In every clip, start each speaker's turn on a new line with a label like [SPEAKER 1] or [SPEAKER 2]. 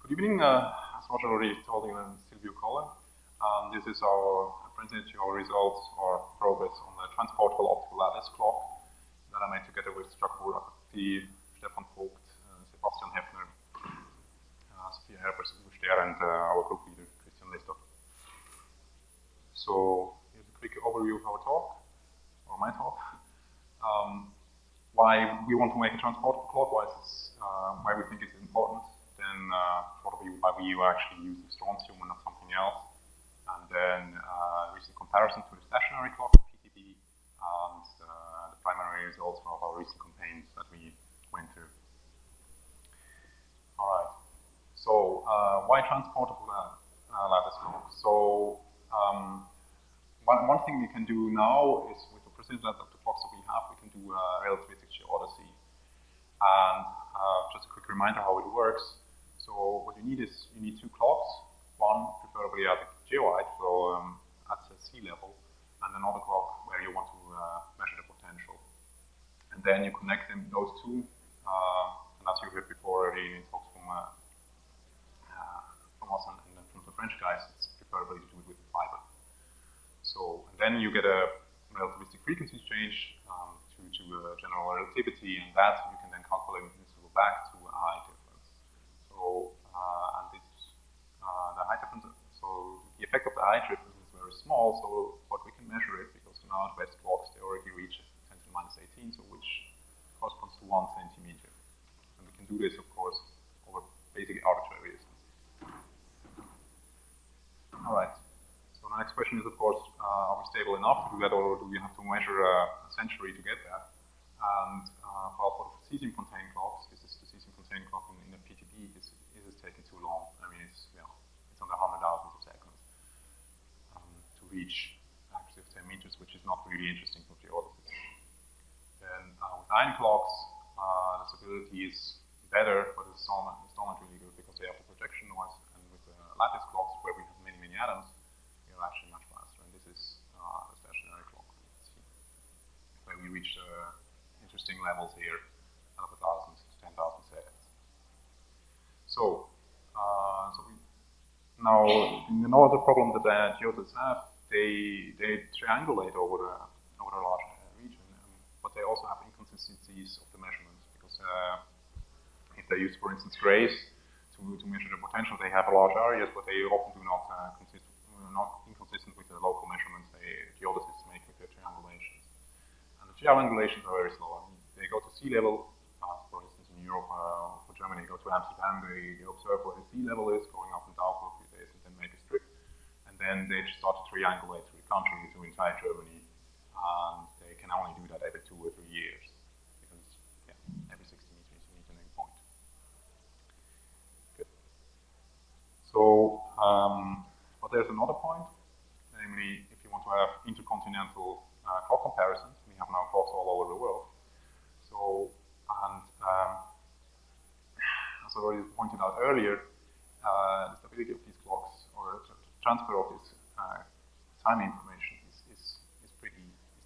[SPEAKER 1] Good evening. As Roger already told you, I'm Silvio Colla. This is our presentation, our results or progress on the transportable optical lattice clock that I made together with Jakob Urati, Stefan Vogt, Sebastian Heffner, Sophia Herbers, Uwe Ster, and our group leader, Christian Lister. So here's a quick overview of our talk, or my talk. Why we want to make a transportable clock, why we think it's important. Then probably why we actually use the strontium and not something else, and then recent comparison to the stationary clock PCB, and the primary results of our recent campaigns that we went through. All right. So why transportable lattice clock? So one thing we can do now is with the precision of the clocks that we have, we can do relativistic geodesy. And just a quick reminder how it works. So what you need is you need two clocks, one preferably at the geoid, so at the sea level, and another clock where you want to measure the potential. And then you connect them, those two, and as you heard before already in talks from us and from the French guys, it's preferably to do it with fiber. So and then you get a relativistic frequency change to general relativity, and that you can then calculate this will go back to a high difference. So and this the high difference. So the effect of the high difference is very small. So what we can measure it because now the best clocks they already reach 10 to the minus 18, so which corresponds to 1 centimeter. And we can do this, of course, over basically arbitrary distance. All right. So the next question is, of course, are we stable enough to do that, or do we have to measure a century to get that? And for the cesium-containing clocks, this is the cesium-containing clock in a PTB. This is taking too long. I mean, it's under 100,000 of seconds to reach accuracy of 10 meters, which is not really interesting for geodesists. Then with iron clocks, the stability is better, but it's still not really good because they have the projection noise. And with the lattice clocks, where we have many atoms, we are actually much faster. And this is the stationary clock. Where we reach interesting levels here of 1,000 to 10,000 seconds. So, now another problem that geodesists have, they triangulate over a large region, but they also have inconsistencies of the measurements because if they use, for instance, grays to measure the potential, they have large areas, but they often do not not inconsistent with the local measurements geodesists make with their triangulations. And the triangulations are very slow. I mean, they go to sea level, for instance, in Europe or for Germany, they go to Amsterdam, they observe where the sea level is, going up and down for a few days, and then make a strip. And then they start to triangulate through the country, through entire Germany. And they can only do that every 2 or 3 years. Because, every 60 meters you need an endpoint. Good. So, but there's another point, namely, if you want to have intercontinental clock comparisons, we have now clocks all over the world. So, and as I already pointed out earlier, the stability of these clocks or the transfer of this time information is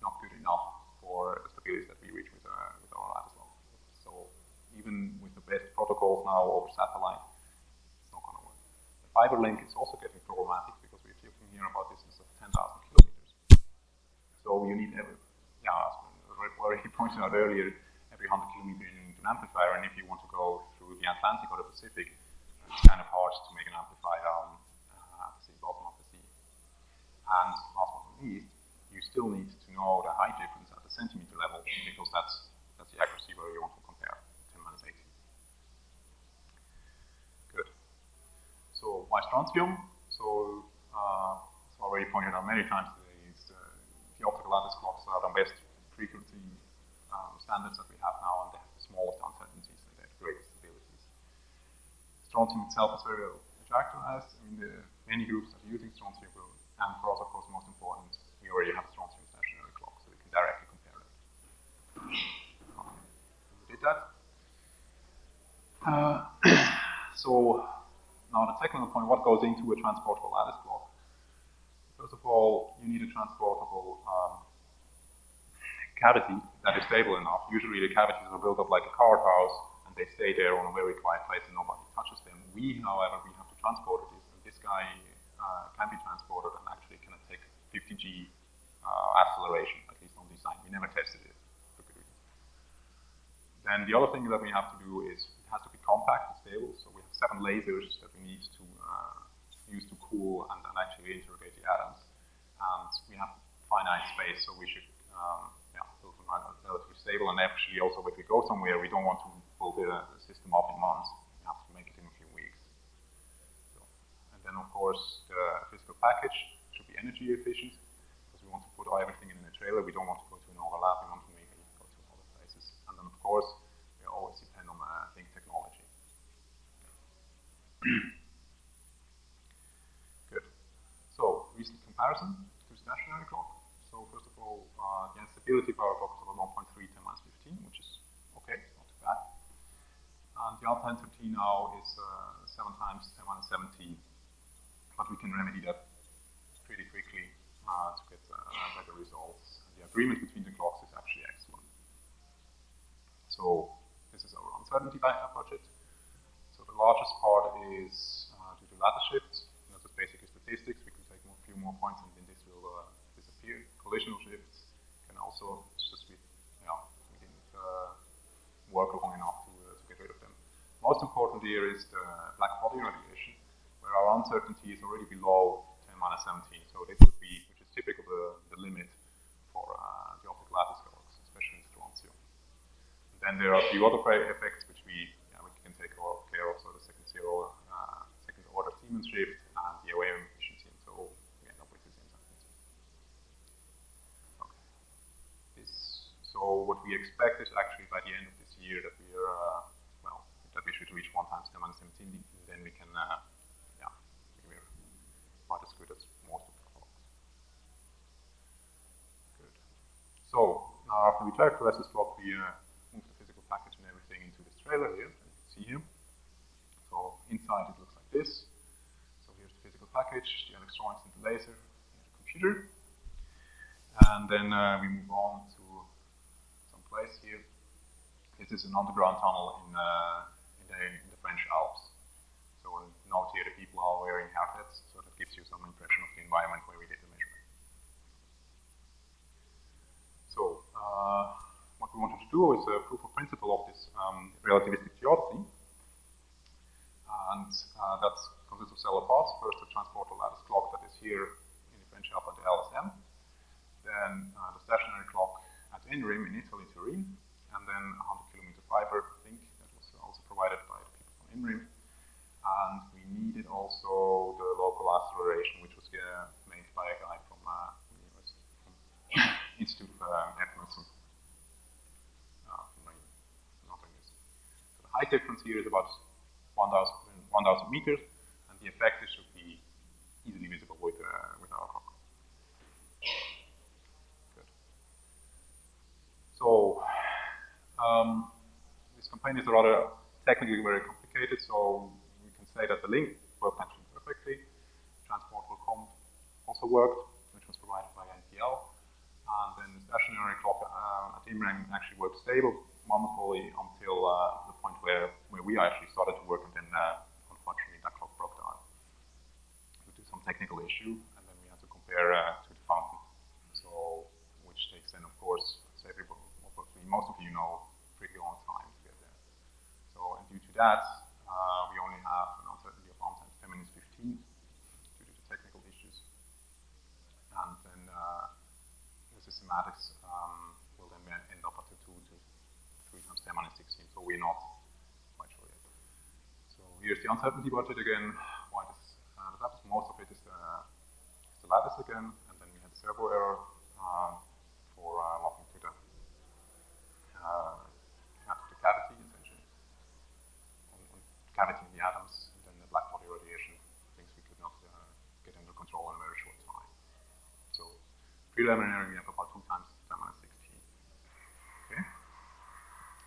[SPEAKER 1] not good enough for the stabilities that we reach with our lattice clock. So, even with the best protocols now over satellite, it's not going to work. The fiber link is also getting problematic because we're talking here about distance of 10,000 kilometers. So you need as already pointed out earlier, every 100 kilometers you need an amplifier, and if you want to go through the Atlantic or the Pacific, it's kind of hard to make an amplifier at the bottom of the sea. And last but not least, you still need to know the height difference at the centimeter level because that's the accuracy where you want to compare 10 minus 18. Good. So why strontium? So as already pointed out many times, the optical lattice clocks are the best frequency standards that we have now, and they have the smallest uncertainties and they have the greatest stabilities. Strontium itself is very well characterized. I mean, many groups are using strontium, and for us, of course, most important, we already have a strontium stationary clock, so we can directly compare it. Okay. We did that. So now the technical point, what goes into a transportable lattice clock? First of all, you need a transportable cavity that is stable enough. Usually the cavities are built up like a card house, and they stay there on a very quiet place and nobody touches them. We, however, we have to transport this, and this guy can be transported and actually can take 50G acceleration, at least on design. We never tested it for good reason. Then the other thing that we have to do is it has to be compact and stable. So we have 7 lasers that we need to use to cool and actually interrogate the atoms. And we have finite space, so we should build them relatively stable. And actually, also, if we go somewhere, we don't want to build the system up in months. We have to make it in a few weeks. So, and then, of course, the physical package should be energy efficient because we want to put everything in a trailer. We don't want to go to another lab. We want to maybe go to other places. And then, of course, we always depend on link technology. Good. So, recent comparison to stationary clock. So first of all, the stability of our clock is about 1.3 10⁻15, which is okay, not too bad. And the alpha entropy now is 7 times 10⁻17, but we can remedy that pretty quickly to get better results. And the agreement between the clocks is actually excellent. So this is our uncertainty budget. So the largest part is due to lattice shifts. That's just basically statistics. We can take a few more points and then this will disappear. Collisional shifts can also, it's just we didn't work long enough to get rid of them. Most important here is the black body radiation, where our uncertainty is already below 10⁻17. So this would be, which is typical the limit for the optical lattice clocks, especially in strontium. And then there are a few other effects which we can take care of. So the second order Siemens shift and the away efficiency, and so we end up with this uncertainty. So what we expect is actually by the end of this year that we are, that we should reach 1 times 10⁻17, and then we can, we're quite as good as most of the clocks. Good. So now after we characterize this clock, we move the physical package and everything into this trailer here, as you can see here. So inside it looks like this. So here's the physical package, the electronics and the laser, here's the computer. And then we move on to some place here. This is an underground tunnel in the French Alps. So note here the people are wearing hairnets, so that gives you some impression of the environment where we did the measurement. So what we wanted to do is a proof of principle of this relativistic geodesy. And that consists of several parts. First, the transportable lattice clock that is here in the French Alps at the LSM. Then the stationary clock at INRIM in Italy, Turin. And then a 100-kilometer fiber link that was also provided by the people from INRIM. And we needed also the local acceleration, which was made by a guy from Institute of Ethnomusicology. So the height difference here is about 1,000 meters, and the effect should be easily visible with our clock. Good. So these campaigns are rather technically very complicated, so we can say that the link worked actually perfectly. Transportable also worked, which was provided by NPL. And then the stationary clock at INRIM actually worked stable, wonderfully, until the point where we actually started to work, and then unfortunately that clock broke down due to some technical issue, and then we had to compare to the fountain. So, which takes then, of course, as most of you know, pretty long time to get there. So, and due to that, we only have an uncertainty of 1 times 10⁻15 due to the technical issues, and then the systematics will then end up at the 2 to 3 times 10⁻16. So we're not quite sure yet. So here's the uncertainty budget again. Why this happens? Most of it is the lattice again, and then we had servo error for locking to the cavity, essentially, on cavity in the atoms, and then the black body radiation, things we could not get under control in a very short time. So preliminary, we have about 2 times 10⁻16. Okay.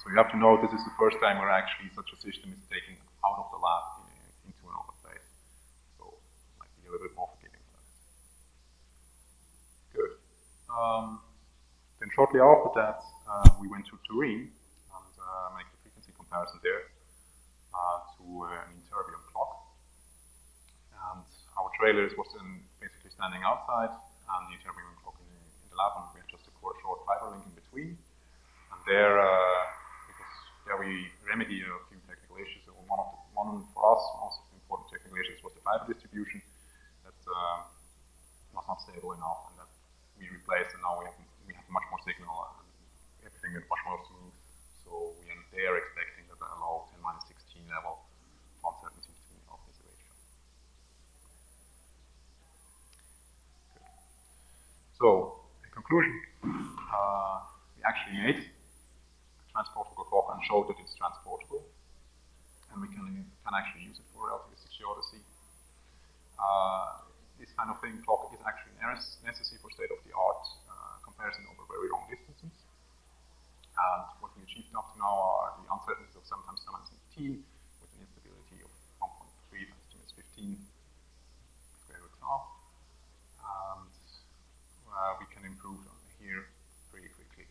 [SPEAKER 1] So you have to know this is the first time where actually such a system is taken out of the lab into another place. So it might be a little bit more forgiving for that. Good. Then shortly after that, we went to Turin and make the frequency comparison there to an Interbium clock. And our trailers was then basically standing outside, and the Interbium clock in the lab, and we had just a short fiber link in between. And there, because there we remedy a few technical issues. So one for us, most important technical issues was the fiber distribution that was not stable enough, and that we replaced, and now we have much more signal, and everything is much more smooth. So we are there expecting that a low 10-16 level on 17 of this ratio. Good. So, in conclusion, we actually made a transportable clock and showed that it's transportable, and we can actually use it for relativistic geodesy. This kind of thing, clock, is actually necessary for state-of-the-art comparison over very long distances. And what we achieved up to now are the uncertainties of sometimes 10^15 with an instability of 1.3 × 10^15 square root half. And we can improve here pretty quickly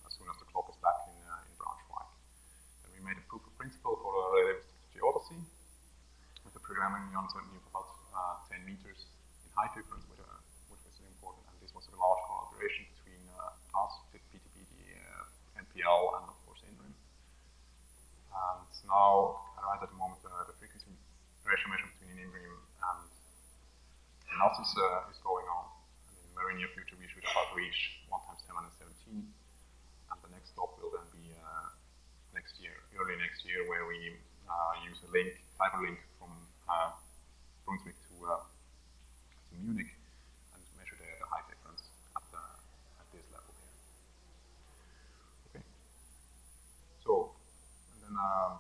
[SPEAKER 1] as soon as the clock is back in Braunschweig. Then we made a proof of principle for a relativistic geodesy with a programming uncertainty of about 10 meters in high difference, which was important. And this was a large collaboration between us, PTP, NPL, and of course INRIM. And now, right at the moment, the frequency ratio measurement between INRIM and Lattice is going on. And in the very near future, we should about reach 1 × 10^17. And the next stop will then be next year, early next year, where we use a fiber link from Brunswick to Munich, and measure the height difference at this level here. Okay. So, and then I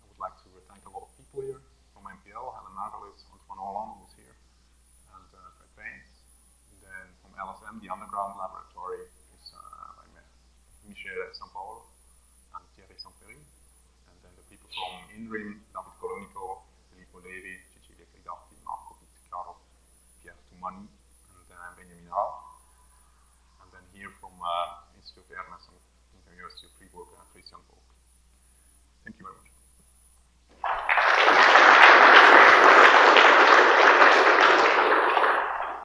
[SPEAKER 1] would like to thank a lot of people here from NPL, Helen Margulis, Antoine Hollande, who's here, and Fred Baines. And then from LSM, the underground laboratory, is Michel Saint-Paul and Thierry Saint-Péry. And then the people from INRIM, David Colonico, Filippo Levi, Cecilia Grigatti, Marco Pizzicaro, Pierre Toumani, and Benjamin Rau. And then here from Institute of Ernest and University of Fribourg, Christian Vogt. Thank you very much.